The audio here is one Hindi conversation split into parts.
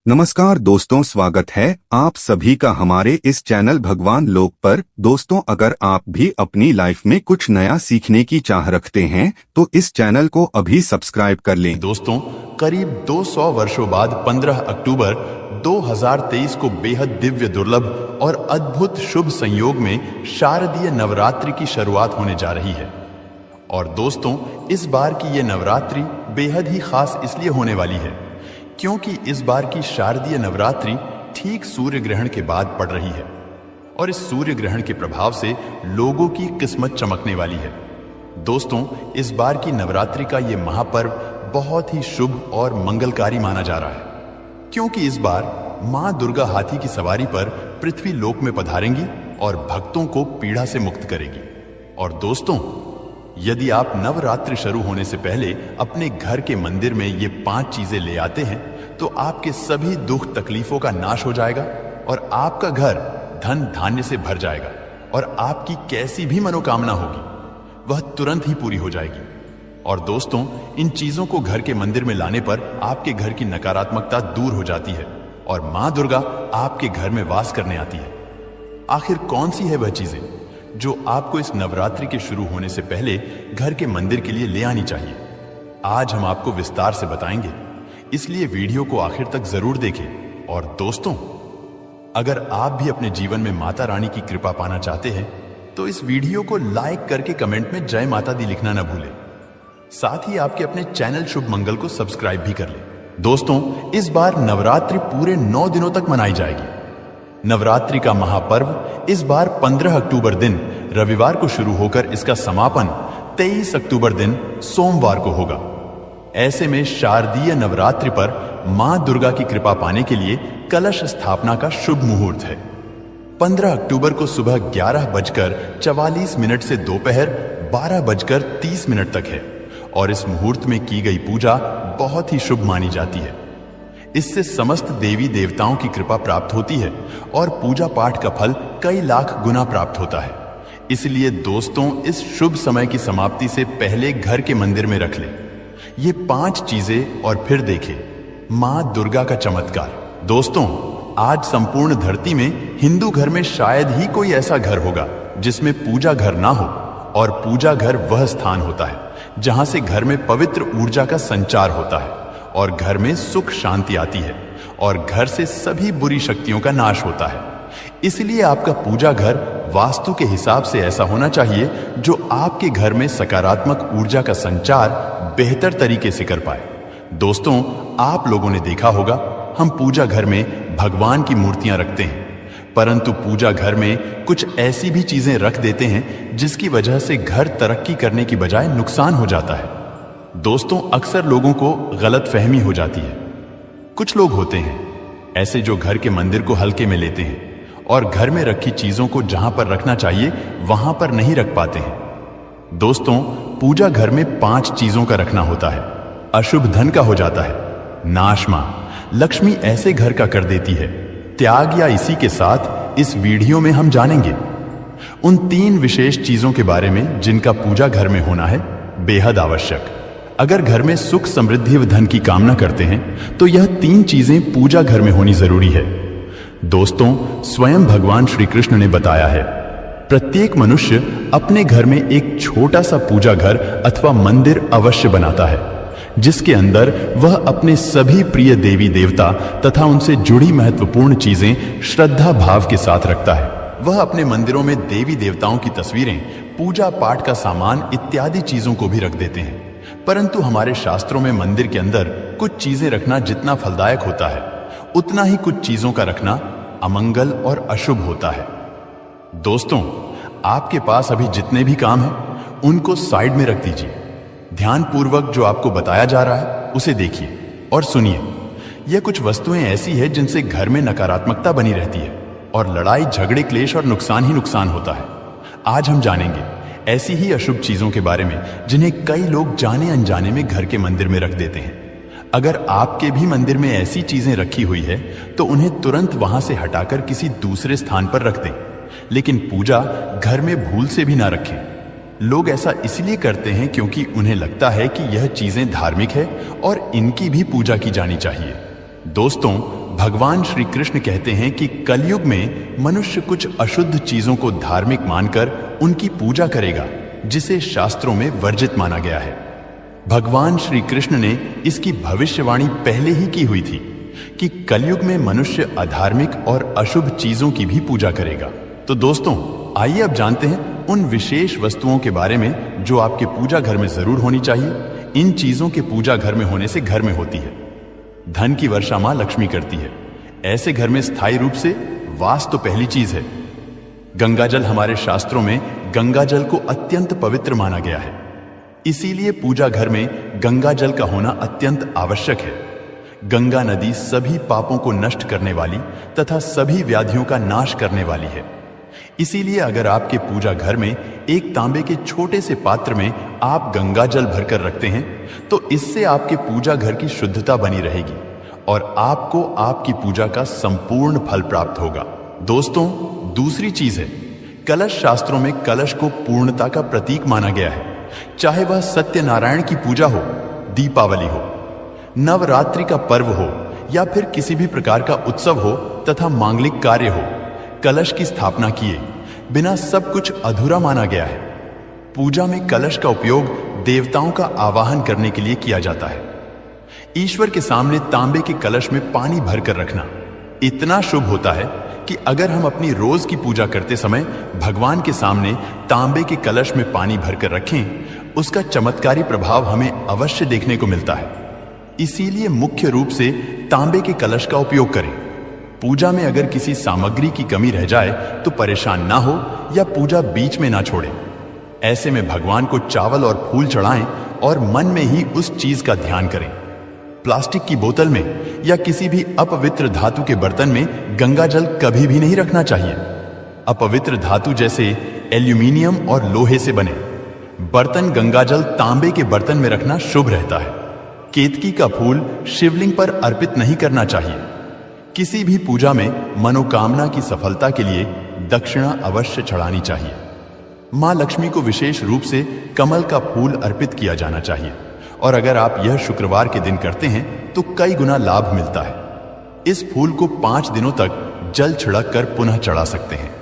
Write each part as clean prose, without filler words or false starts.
नमस्कार दोस्तों, स्वागत है आप सभी का हमारे इस चैनल भगवान लोक पर। दोस्तों, अगर आप भी अपनी लाइफ में कुछ नया सीखने की चाह रखते हैं तो इस चैनल को अभी सब्सक्राइब कर लें। दोस्तों, करीब 200 वर्षों बाद 15 अक्टूबर 2023 को बेहद दिव्य, दुर्लभ और अद्भुत शुभ संयोग में शारदीय नवरात्रि की शुरुआत होने जा रही है। और दोस्तों, इस बार की ये नवरात्रि बेहद ही खास इसलिए होने वाली है क्योंकि इस बार की शारदीय नवरात्रि ठीक सूर्य ग्रहण के बाद पड़ रही है और इस सूर्य ग्रहण के प्रभाव से लोगों की किस्मत चमकने वाली है। दोस्तों, इस बार की नवरात्रि का ये महापर्व बहुत ही शुभ और मंगलकारी माना जा रहा है क्योंकि इस बार मां दुर्गा हाथी की सवारी पर पृथ्वी लोक में पधारेंगी और भक्तों को पीड़ा से मुक्त करेगी। और दोस्तों, यदि आप नवरात्रि शुरू होने से पहले अपने घर के मंदिर में ये 5 चीजें ले आते हैं तो आपके सभी दुख तकलीफों का नाश हो जाएगा और आपका घर धन धान्य से भर जाएगा और आपकी कैसी भी मनोकामना होगी वह तुरंत ही पूरी हो जाएगी। और दोस्तों, इन चीजों को घर के मंदिर में लाने पर आपके घर की नकारात्मकता दूर हो जाती है और मां दुर्गा आपके घर में वास करने आती है। आखिर कौन सी है वह चीजें जो आपको इस नवरात्रि के शुरू होने से पहले घर के मंदिर के लिए ले आनी चाहिए? आज हम आपको विस्तार से बताएंगे, इसलिए वीडियो को आखिर तक जरूर देखें। और दोस्तों, अगर आप भी अपने जीवन में माता रानी की कृपा पाना चाहते हैं तो इस वीडियो को लाइक करके कमेंट में जय माता दी लिखना न भूलें। साथ ही आपके अपने चैनल शुभ मंगल को सब्सक्राइब भी कर लें। दोस्तों, इस बार नवरात्रि पूरे 9 दिनों तक मनाई जाएगी। नवरात्रि का महापर्व इस बार 15 अक्टूबर दिन रविवार को शुरू होकर इसका समापन 23 अक्टूबर दिन सोमवार को होगा। ऐसे में शारदीय नवरात्रि पर मां दुर्गा की कृपा पाने के लिए कलश स्थापना का शुभ मुहूर्त है। 15 अक्टूबर को सुबह 11:44 से दोपहर 12:30 तक है और इस मुहूर्त में की गई पूजा बहुत ही शुभ मानी जाती है। इससे समस्त देवी देवताओं की कृपा प्राप्त होती है और पूजा पाठ का फल कई लाख गुना प्राप्त होता है। इसलिए दोस्तों, इस शुभ समय की समाप्ति से पहले घर के मंदिर में रख लें ये 5 चीजें और फिर देखें मां दुर्गा का चमत्कार। दोस्तों, आज संपूर्ण धरती में हिंदू घर में शायद ही कोई ऐसा घर होगा जिसमें पूजा घर ना हो। और पूजा घर वह स्थान होता है जहां से घर में पवित्र ऊर्जा का संचार होता है और घर में सुख शांति आती है और घर से सभी बुरी शक्तियों का नाश होता है। इसलिए आपका पूजा घर वास्तु के हिसाब से ऐसा होना चाहिए जो आपके घर में सकारात्मक ऊर्जा का संचार बेहतर तरीके से कर पाए। दोस्तों, आप लोगों ने देखा होगा हम पूजा घर में भगवान की मूर्तियां रखते हैं, परंतु पूजा घर में कुछ ऐसी भी चीजें रख देते हैं जिसकी वजह से घर तरक्की करने की बजाय नुकसान हो जाता है। दोस्तों, अक्सर लोगों को गलत फहमी हो जाती है। कुछ लोग होते हैं ऐसे जो घर के मंदिर को हल्के में लेते हैं और घर में रखी चीजों को जहां पर रखना चाहिए वहां पर नहीं रख पाते हैं। दोस्तों, पूजा घर में 5 चीजों का रखना होता है। अशुभ धन का हो जाता है, नाश मां लक्ष्मी ऐसे घर का कर देती है, त्याग या इसी के साथ इस वीडियो में हम जानेंगे उन 3 विशेष चीजों के बारे में जिनका पूजा घर में होना है बेहद आवश्यक। अगर घर में सुख, समृद्धि व धन की कामना करते हैं तो यह 3 चीजें पूजा घर में होनी जरूरी है। दोस्तों, स्वयं भगवान श्री कृष्ण ने बताया है प्रत्येक मनुष्य अपने घर में एक छोटा सा पूजा घर अथवा मंदिर अवश्य बनाता है जिसके अंदर वह अपने सभी प्रिय देवी देवता तथा उनसे जुड़ी महत्वपूर्ण चीजें श्रद्धा भाव के साथ रखता है। वह अपने मंदिरों में देवी देवताओं की तस्वीरें, पूजा पाठ का सामान इत्यादि चीजों को भी रख देते हैं। परंतु हमारे शास्त्रों में मंदिर के अंदर कुछ चीजें रखना जितना फलदायक होता है उतना ही कुछ चीजों का रखना अमंगल और अशुभ होता है। दोस्तों, आपके पास अभी जितने भी काम हैं उनको साइड में रख दीजिए। ध्यानपूर्वक जो आपको बताया जा रहा है उसे देखिए और सुनिए। यह कुछ वस्तुएं ऐसी है जिनसे घर में नकारात्मकता बनी रहती है और लड़ाई, झगड़े, क्लेश और नुकसान ही नुकसान होता है। आज हम जानेंगे ऐसी ही अशुभ चीजों के बारे में जिन्हें कई लोग जाने अनजाने में घर के मंदिर में रख देते हैं। अगर आपके भी मंदिर में ऐसी चीजें रखी हुई है तो उन्हें तुरंत वहां से हटाकर किसी दूसरे स्थान पर रख दें, लेकिन पूजा घर में भूल से भी ना रखें। लोग ऐसा इसलिए करते हैं क्योंकि उन्हें लगता है कि यह चीजें धार्मिक है और इनकी भी पूजा की जानी चाहिए। दोस्तों, भगवान श्री कृष्ण कहते हैं कि कलयुग में मनुष्य कुछ अशुद्ध चीजों को धार्मिक मानकर उनकी पूजा करेगा, जिसे शास्त्रों में वर्जित माना गया है। भगवान श्री कृष्ण ने इसकी भविष्यवाणी पहले ही की हुई थी कि कलयुग में मनुष्य अधार्मिक और अशुभ चीजों की भी पूजा करेगा। तो दोस्तों, आइए अब जानते हैं उन विशेष वस्तुओं के बारे में जो आपके पूजा घर में जरूर होनी चाहिए। इन चीजों के पूजा घर में होने से घर में होती है धन की वर्षा मां लक्ष्मी करती है। ऐसे घर में स्थायी रूप से वास तो पहली चीज है। गंगाजल हमारे शास्त्रों में गंगाजल को अत्यंत पवित्र माना गया है, इसीलिए पूजा घर में गंगाजल का होना अत्यंत आवश्यक है। गंगा नदी सभी पापों को नष्ट करने वाली तथा सभी व्याधियों का नाश करने वाली है। इसीलिए अगर आपके पूजा घर में एक तांबे के छोटे से पात्र में आप गंगाजल भरकर रखते हैं तो इससे आपके पूजा घर की शुद्धता बनी रहेगी और आपको आपकी पूजा का संपूर्ण फल प्राप्त होगा। दोस्तों, दूसरी चीज है, कलश। शास्त्रों में कलश को पूर्णता का प्रतीक माना गया है। चाहे वह सत्यनारायण की पूजा हो, दीपावली हो, नवरात्रि का पर्व हो या फिर किसी भी प्रकार का उत्सव हो तथा मांगलिक कार्य हो, कलश की स्थापना किए बिना सब कुछ अधूरा माना गया है। पूजा में कलश का उपयोग देवताओं का आवाहन करने के लिए किया जाता है। ईश्वर के सामने तांबे के कलश में पानी भरकर रखना इतना शुभ होता है कि अगर हम अपनी रोज की पूजा करते समय भगवान के सामने तांबे के कलश में पानी भरकर रखें, उसका चमत्कारी प्रभाव हमें अवश्य देखने को मिलता है। इसीलिए मुख्य रूप से तांबे के कलश का उपयोग करें। पूजा में अगर किसी सामग्री की कमी रह जाए तो परेशान ना हो या पूजा बीच में ना छोड़ें। ऐसे में भगवान को चावल और फूल चढ़ाएं और मन में ही उस चीज का ध्यान करें। प्लास्टिक की बोतल में या किसी भी अपवित्र धातु के बर्तन में गंगाजल कभी भी नहीं रखना चाहिए। अपवित्र धातु जैसे एल्यूमिनियम और लोहे से बने बर्तन गंगाजल तांबे के बर्तन में रखना शुभ रहता है। केतकी का फूल शिवलिंग पर अर्पित नहीं करना चाहिए। किसी भी पूजा में मनोकामना की सफलता के लिए दक्षिणा अवश्य चढ़ानी चाहिए। मां लक्ष्मी को विशेष रूप से कमल का फूल अर्पित किया जाना चाहिए और अगर आप यह शुक्रवार के दिन करते हैं तो कई गुना लाभ मिलता है। इस फूल को 5 दिनों तक जल छिड़क कर पुनः चढ़ा सकते हैं।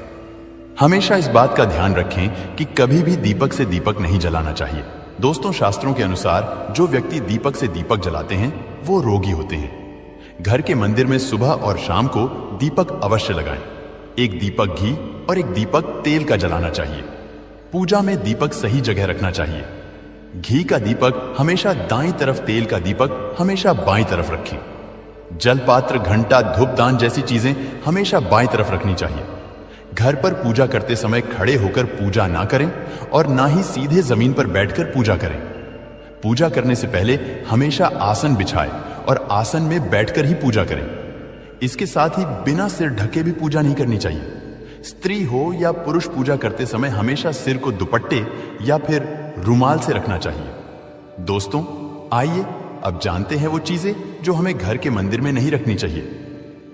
हमेशा इस बात का ध्यान रखें कि कभी भी दीपक से दीपक नहीं जलाना चाहिए। दोस्तों, शास्त्रों के अनुसार जो व्यक्ति दीपक से दीपक जलाते हैं वो रोगी होते हैं। घर के मंदिर में सुबह और शाम को दीपक अवश्य लगाएं। एक दीपक घी और एक दीपक तेल का जलाना चाहिए। पूजा में दीपक सही जगह रखना चाहिए। घी का दीपक हमेशा दाईं तरफ, तेल का दीपक हमेशा बाईं तरफ रखें। जलपात्र, घंटा, धूपदान जैसी चीजें हमेशा बाईं तरफ रखनी चाहिए। घर पर पूजा करते समय खड़े होकर पूजा ना करें और ना ही सीधे जमीन पर बैठकर पूजा करें। पूजा करने से पहले हमेशा आसन बिछाएं और आसन में बैठकर ही पूजा करें। इसके साथ ही बिना सिर ढके भी पूजा नहीं करनी चाहिए। स्त्री हो या पुरुष पूजा करते समय हमेशा सिर को दुपट्टे या फिर रुमाल से रखना चाहिए। दोस्तों, आइए अब जानते हैं वो चीजें जो हमें घर के मंदिर में नहीं रखनी चाहिए।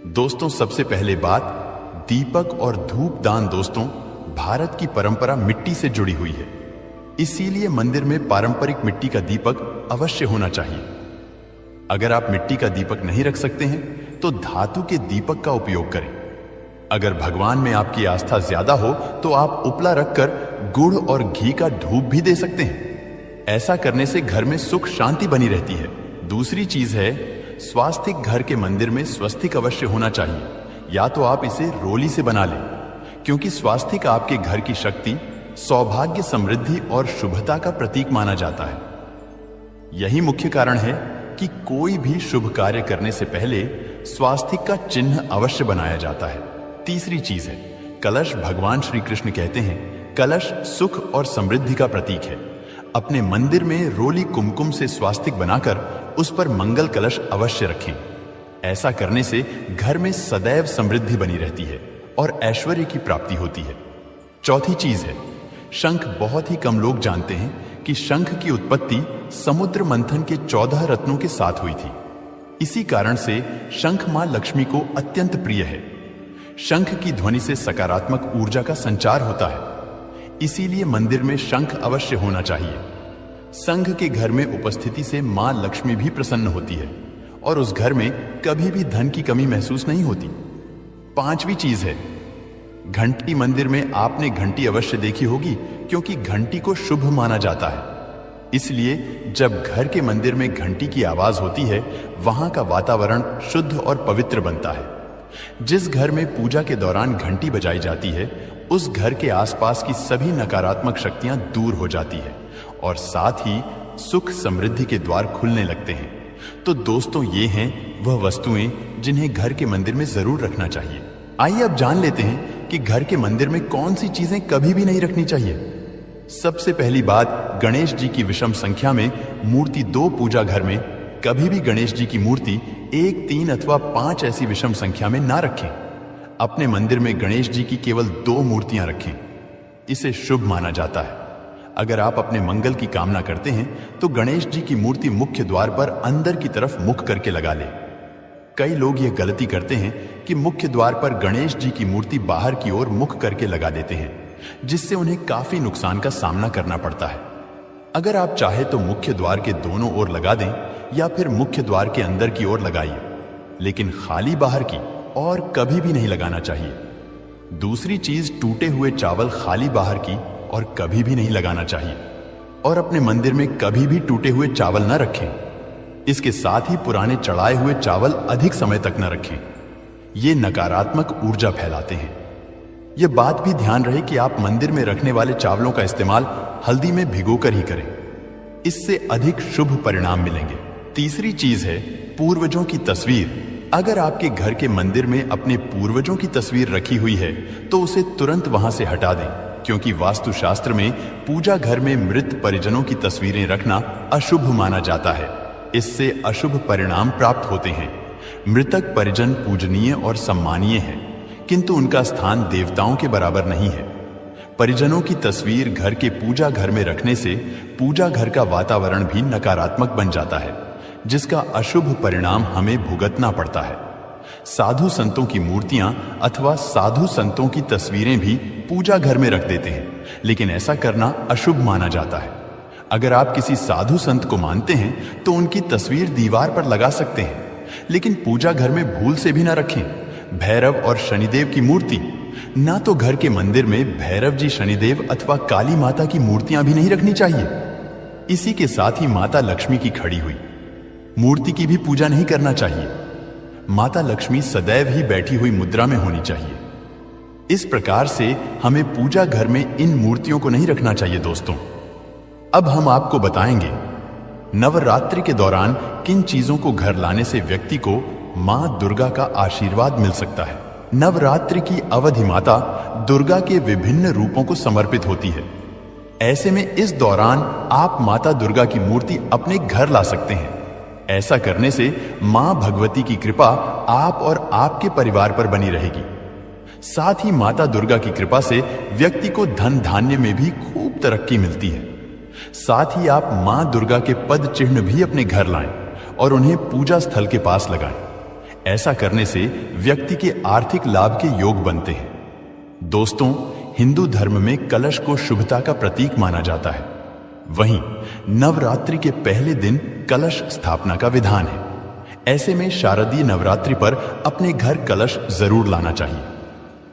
दोस्तों, सबसे पहले बात दीपक और धूप दान। दोस्तों, भारत की परंपरा मिट्टी से जुड़ी हुई है, इसीलिए मंदिर में पारंपरिक मिट्टी का दीपक अवश्य होना चाहिए। अगर आप मिट्टी का दीपक नहीं रख सकते हैं तो धातु के दीपक का उपयोग करें। अगर भगवान में आपकी आस्था ज्यादा हो तो आप उपला रखकर गुड़ और घी का धूप भी दे सकते हैं। ऐसा करने से घर में सुख शांति बनी रहती है। दूसरी चीज है, स्वास्तिक। घर के मंदिर में स्वस्तिक अवश्य होना चाहिए, या तो आप इसे रोली से बना लें, क्योंकि स्वास्तिक आपके घर की शक्ति, सौभाग्य, समृद्धि और शुभता का प्रतीक माना जाता है। यही मुख्य कारण है कि कोई भी शुभ कार्य करने से पहले स्वास्तिक का चिन्ह अवश्य बनाया जाता है। तीसरी चीज है कलश। भगवान श्री कृष्ण कहते हैं कलश सुख और समृद्धि का प्रतीक है। अपने मंदिर में रोली कुमकुम से स्वास्तिक बनाकर उस पर मंगल कलश अवश्य रखें। ऐसा करने से घर में सदैव समृद्धि बनी रहती है और ऐश्वर्य की प्राप्ति होती है। चौथी चीज है शंख। बहुत ही कम लोग जानते हैं कि शंख की उत्पत्ति समुद्र मंथन के 14 रत्नों के साथ हुई थी। इसी कारण से शंख मां लक्ष्मी को अत्यंत प्रिय है। शंख की ध्वनि से सकारात्मक ऊर्जा का संचार होता है, इसीलिए मंदिर में शंख अवश्य होना चाहिए। संघ के घर में उपस्थिति से मां लक्ष्मी भी प्रसन्न होती है और उस घर में कभी भी धन की कमी महसूस नहीं होती। पांचवी चीज है घंटी। मंदिर में आपने घंटी अवश्य देखी होगी, क्योंकि घंटी को शुभ माना जाता है। इसलिए जब घर के मंदिर में घंटी की आवाज होती है, वहां का वातावरण शुद्ध और पवित्र बनता है। जिस घर में पूजा के दौरान घंटी बजाई जाती है, उस घर के आसपास की सभी नकारात्मक शक्तियां दूर हो जाती है और साथ ही सुख समृद्धि के द्वार खुलने लगते हैं। तो दोस्तों, ये हैं वह वस्तुएं जिन्हें घर के मंदिर में जरूर रखना चाहिए। आइए अब जान लेते हैं कि घर के मंदिर में कौन सी चीजें कभी भी नहीं रखनी चाहिए। सबसे पहली बात, गणेश जी की विषम संख्या में मूर्ति 2 पूजा घर में कभी भी गणेश जी की मूर्ति 1, 3 अथवा 5 ऐसी विषम संख्या में ना रखें। अपने मंदिर में गणेश जी की केवल 2 मूर्तियां रखें। इसे शुभ माना जाता है। अगर आप अपने मंगल की कामना करते हैं तो गणेश जी की मूर्ति मुख्य द्वार पर अंदर की तरफ मुख करके लगा ले। कई लोग यह गलती करते हैं कि मुख्य द्वार पर गणेश जी की मूर्ति बाहर की ओर मुख करके लगा देते हैं, जिससे उन्हें काफी नुकसान का सामना करना पड़ता है। अगर आप चाहे तो मुख्य द्वार के दोनों ओर लगा दें या फिर मुख्य द्वार के अंदर की ओर लगाइए, लेकिन खाली बाहर की और कभी भी नहीं लगाना चाहिए। दूसरी चीज, टूटे हुए चावल खाली बाहर की और कभी भी नहीं लगाना चाहिए। और अपने मंदिर में कभी भी टूटे हुए चावल न रखें। इसके साथ ही पुराने चढ़ाए हुए चावल अधिक समय तक न रखें। ये नकारात्मक ऊर्जा फैलाते हैं। यह बात भी ध्यान रहे कि आप मंदिर में रखने वाले चावलों का इस्तेमाल हल्दी में भिगोकर ही करें। इससे अधिक शुभ परिणाम मिलेंगे। तीसरी चीज है पूर्वजों की तस्वीर। अगर आपके घर के मंदिर में अपने पूर्वजों की तस्वीर रखी हुई है तो उसे तुरंत वहां से हटा दें, क्योंकि वास्तुशास्त्र में पूजा घर में मृत परिजनों की तस्वीरें रखना अशुभ माना जाता है। इससे अशुभ परिणाम प्राप्त होते हैं। मृतक परिजन पूजनीय और सम्मानीय है, किंतु उनका स्थान देवताओं के बराबर नहीं है। परिजनों की तस्वीर घर के पूजा घर में रखने से पूजा घर का वातावरण भी नकारात्मक बन जाता है, जिसका अशुभ परिणाम हमें भुगतना पड़ता है। साधु संतों की मूर्तियां अथवा साधु संतों की तस्वीरें भी पूजा घर में रख देते हैं, लेकिन ऐसा करना अशुभ माना जाता है। अगर आप किसी साधु संत को मानते हैं तो उनकी तस्वीर दीवार पर लगा सकते हैं, लेकिन पूजा घर में भूल से भी ना रखें। भैरव और शनिदेव की मूर्ति, ना तो घर के मंदिर में भैरव जी, शनिदेव अथवा काली माता की मूर्तियां भी नहीं रखनी चाहिए। इसी के साथ ही माता लक्ष्मी की खड़ी हुई मूर्ति की भी पूजा नहीं करना चाहिए। माता लक्ष्मी सदैव ही बैठी हुई मुद्रा में होनी चाहिए। इस प्रकार से हमें पूजा घर में इन मूर्तियों को नहीं रखना चाहिए। दोस्तों, अब हम आपको बताएंगे नवरात्रि के दौरान किन चीजों को घर लाने से व्यक्ति को मां दुर्गा का आशीर्वाद मिल सकता है। नवरात्रि की अवधि माता दुर्गा के विभिन्न रूपों को समर्पित होती है। ऐसे में इस दौरान आप माता दुर्गा की मूर्ति अपने घर ला सकते हैं। ऐसा करने से मां भगवती की कृपा आप और आपके परिवार पर बनी रहेगी। साथ ही माता दुर्गा की कृपा से व्यक्ति को धन धान्य में भी खूब तरक्की मिलती है। साथ ही आप मां दुर्गा के पद चिन्ह भी अपने घर लाएं और उन्हें पूजा स्थल के पास लगाएं। ऐसा करने से व्यक्ति के आर्थिक लाभ के योग बनते हैं। दोस्तों, हिंदू धर्म में कलश को शुभता का प्रतीक माना जाता है। वहीं नवरात्रि के पहले दिन कलश स्थापना का विधान है। ऐसे में शारदीय नवरात्रि पर अपने घर कलश जरूर लाना चाहिए।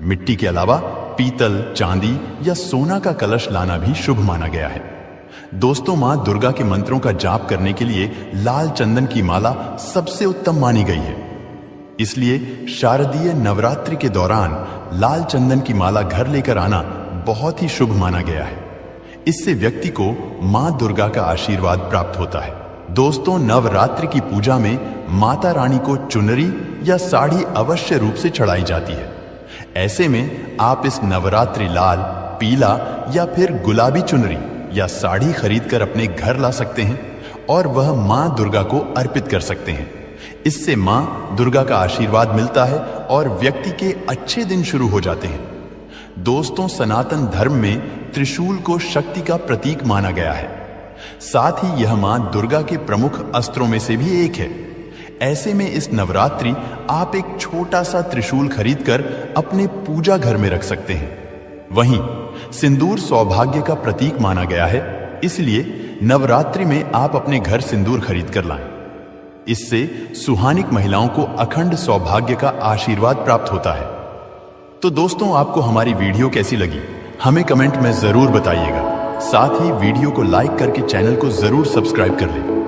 मिट्टी के अलावा पीतल, चांदी या सोना का कलश लाना भी शुभ माना गया है। दोस्तों, मां दुर्गा के मंत्रों का जाप करने के लिए लाल चंदन की माला सबसे उत्तम मानी गई है। इसलिए शारदीय नवरात्रि के दौरान लाल चंदन की माला घर लेकर आना बहुत ही शुभ माना गया है। इससे व्यक्ति को मां दुर्गा का आशीर्वाद प्राप्त होता है। दोस्तों, नवरात्रि की पूजा में माता रानी को चुनरी या साड़ी अवश्य रूप से चढ़ाई जाती है। ऐसे में आप इस नवरात्रि लाल, पीला या फिर गुलाबी चुनरी या साड़ी खरीदकर अपने घर ला सकते हैं और वह मां दुर्गा को अर्पित कर सकते हैं। इससे मां दुर्गा का आशीर्वाद मिलता है और व्यक्ति के अच्छे दिन शुरू हो जाते हैं। दोस्तों, सनातन धर्म में त्रिशूल को शक्ति का प्रतीक माना गया है। साथ ही यह मां दुर्गा के प्रमुख अस्त्रों में से भी एक है। ऐसे में इस नवरात्रि आप एक छोटा सा त्रिशूल खरीदकर अपने पूजा घर में रख सकते हैं। वहीं सिंदूर सौभाग्य का प्रतीक माना गया है, इसलिए नवरात्रि में आप अपने घर सिंदूर खरीद कर लाएं। इससे सुहानिक महिलाओं को अखंड सौभाग्य का आशीर्वाद प्राप्त होता है। तो दोस्तों, आपको हमारी वीडियो कैसी लगी हमें कमेंट में जरूर बताइएगा। साथ ही वीडियो को लाइक करके चैनल को जरूर सब्सक्राइब कर लें।